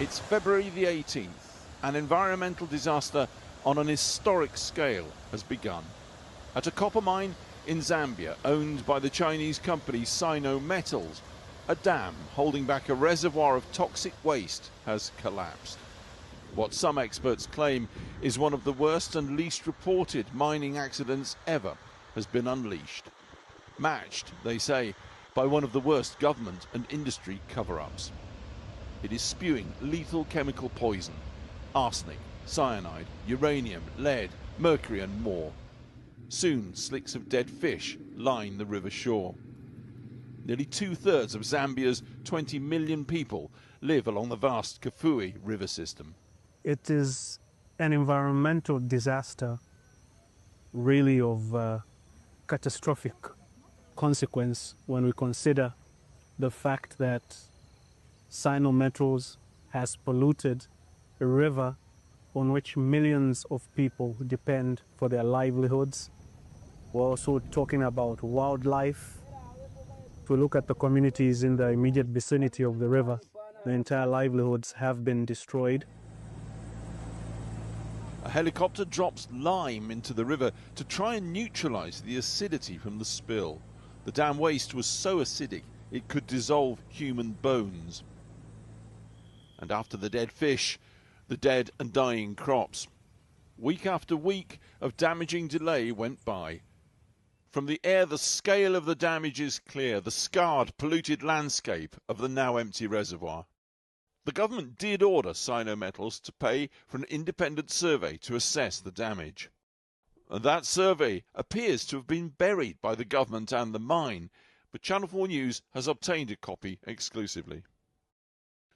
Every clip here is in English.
It's February the 18th. An environmental disaster on an historic scale has begun. At a copper mine in Zambia, owned by the Chinese company Mwaume-The, a dam holding back a reservoir of toxic waste has collapsed. What some experts claim is one of the worst and least reported mining accidents ever has been unleashed. Matched, they say, by one of the worst government and industry cover-ups. It is spewing lethal chemical poison, arsenic, cyanide, uranium, lead, mercury and more. Soon, slicks of dead fish line the river shore. Nearly 2/3 of Zambia's 20 million people live along the vast Kafue river system. It is an environmental disaster, really of catastrophic consequence when we consider the fact that cyanometals has polluted a river on which millions of people depend for their livelihoods. We're also talking about wildlife. If we look at the communities in the immediate vicinity of the river, the entire livelihoods have been destroyed. A helicopter drops lime into the river to try and neutralize the acidity from the spill. The dam waste was so acidic it could dissolve human bones. And after the dead fish, the dead and dying crops. Week after week of damaging delay went by. From the air, the scale of the damage is clear, the scarred, polluted landscape of the now empty reservoir. The government did order Cyanometals to pay for an independent survey to assess the damage. And that survey appears to have been buried by the government and the mine, but Channel 4 News has obtained a copy exclusively.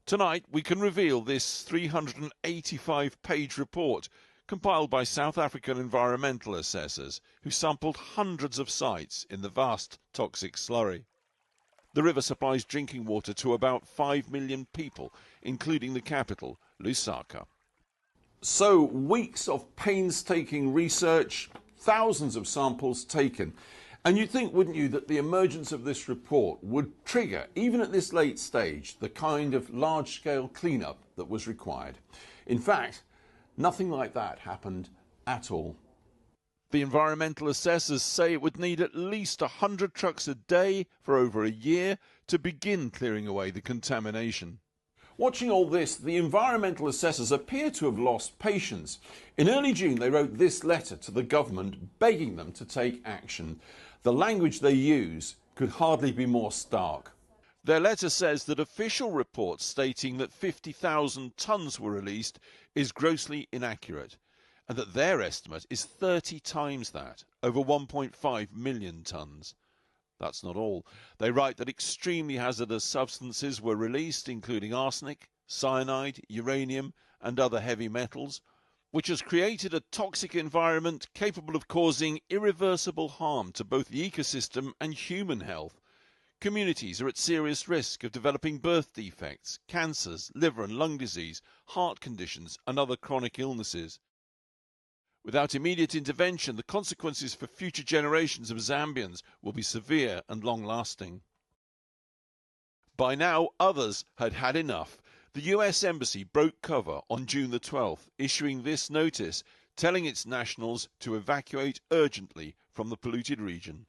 Tonight we can reveal this 385-page report compiled by South African environmental assessors who sampled hundreds of sites in the vast toxic slurry. The river supplies drinking water to about 5 million people, including the capital, Lusaka. So, weeks of painstaking research, thousands of samples taken. And you'd think, wouldn't you, that the emergence of this report would trigger, even at this late stage, the kind of large-scale cleanup that was required. In fact, nothing like that happened at all. The environmental assessors say it would need at least 100 trucks a day for over a year to begin clearing away the contamination. Watching all this, the environmental assessors appear to have lost patience. In early June, they wrote this letter to the government begging them to take action. The language they use could hardly be more stark. Their letter says that official reports stating that 50,000 tonnes were released is grossly inaccurate, and that their estimate is 30 times that, over 1.5 million tonnes. That's not all. They write that extremely hazardous substances were released, including arsenic, cyanide, uranium and other heavy metals, which has created a toxic environment capable of causing irreversible harm to both the ecosystem and human health. Communities are at serious risk of developing birth defects, cancers, liver and lung disease, heart conditions and other chronic illnesses. Without immediate intervention, the consequences for future generations of Zambians will be severe and long-lasting. By now, others had had enough. The US Embassy broke cover on June the 12th, issuing this notice, telling its nationals to evacuate urgently from the polluted region.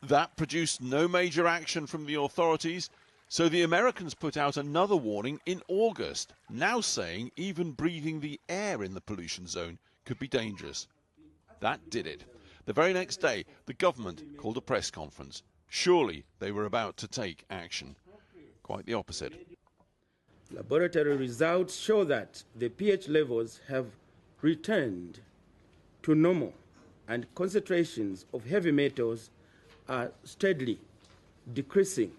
That produced no major action from the authorities, so the Americans put out another warning in August, now saying even breathing the air in the pollution zone could be dangerous. That did it. The very next day, the government called a press conference. Surely they were about to take action. Quite the opposite. Laboratory results show that the pH levels have returned to normal and concentrations of heavy metals are steadily decreasing,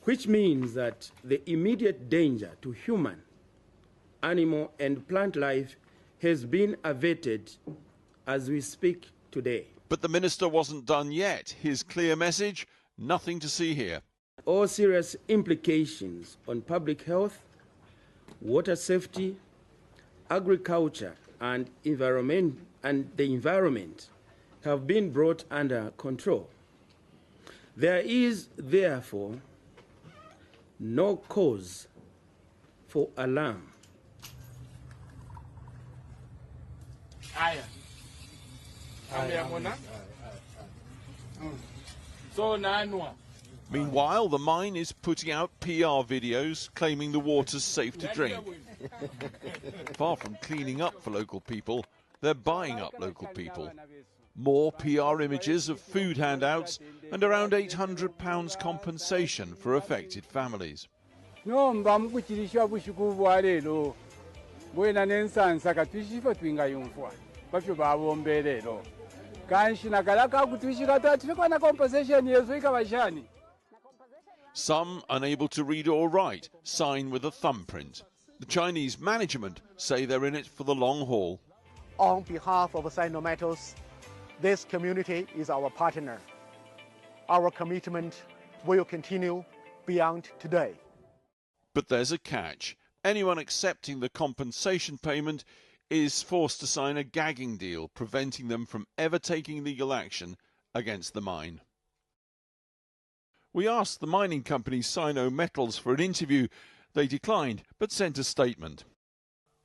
which means that the immediate danger to human, animal and plant life has been averted as we speak today. But the minister wasn't done yet. His clear message, nothing to see here. All serious implications on public health, water safety, agriculture and the environment have been brought under control. There is therefore no cause for alarm. Meanwhile, the mine is putting out PR videos claiming the water's safe to drink. Far from cleaning up for local people, they're buying up local people. More PR images of food handouts and around £800 compensation for affected families. Some, unable to read or write, sign with a thumbprint. The Chinese management say they're in it for the long haul. On behalf of Sino Metals, this community is our partner. Our commitment will continue beyond today. But there's a catch. Anyone accepting the compensation payment is forced to sign a gagging deal, preventing them from ever taking legal action against the mine. We asked the mining company Sino Metals for an interview. They declined, but sent a statement.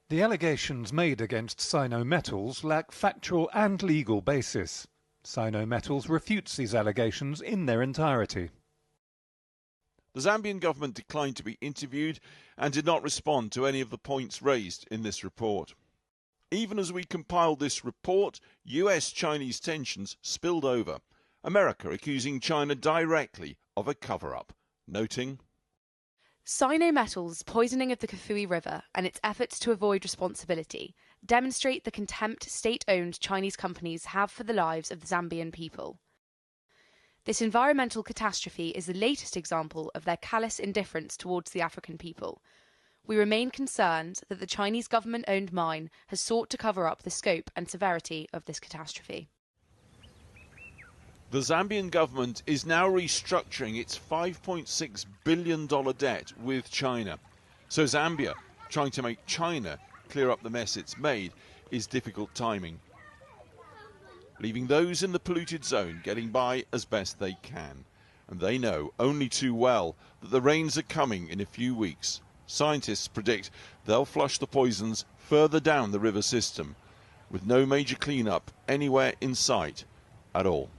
The allegations made against Sino Metals lack factual and legal basis. Sino Metals refutes these allegations in their entirety. The Zambian government declined to be interviewed and did not respond to any of the points raised in this report. Even as we compiled this report, US-Chinese tensions spilled over, America accusing China directly of a cover-up, noting, Sino Metals' poisoning of the Kafue River and its efforts to avoid responsibility demonstrate the contempt state-owned Chinese companies have for the lives of the Zambian people. This environmental catastrophe is the latest example of their callous indifference towards the African people. We remain concerned that the Chinese government-owned mine has sought to cover up the scope and severity of this catastrophe. The Zambian government is now restructuring its $5.6 billion debt with China. So Zambia, trying to make China clear up the mess it's made, is difficult timing, leaving those in the polluted zone getting by as best they can. And they know only too well that the rains are coming in a few weeks. Scientists predict they'll flush the poisons further down the river system, with no major clean-up anywhere in sight at all.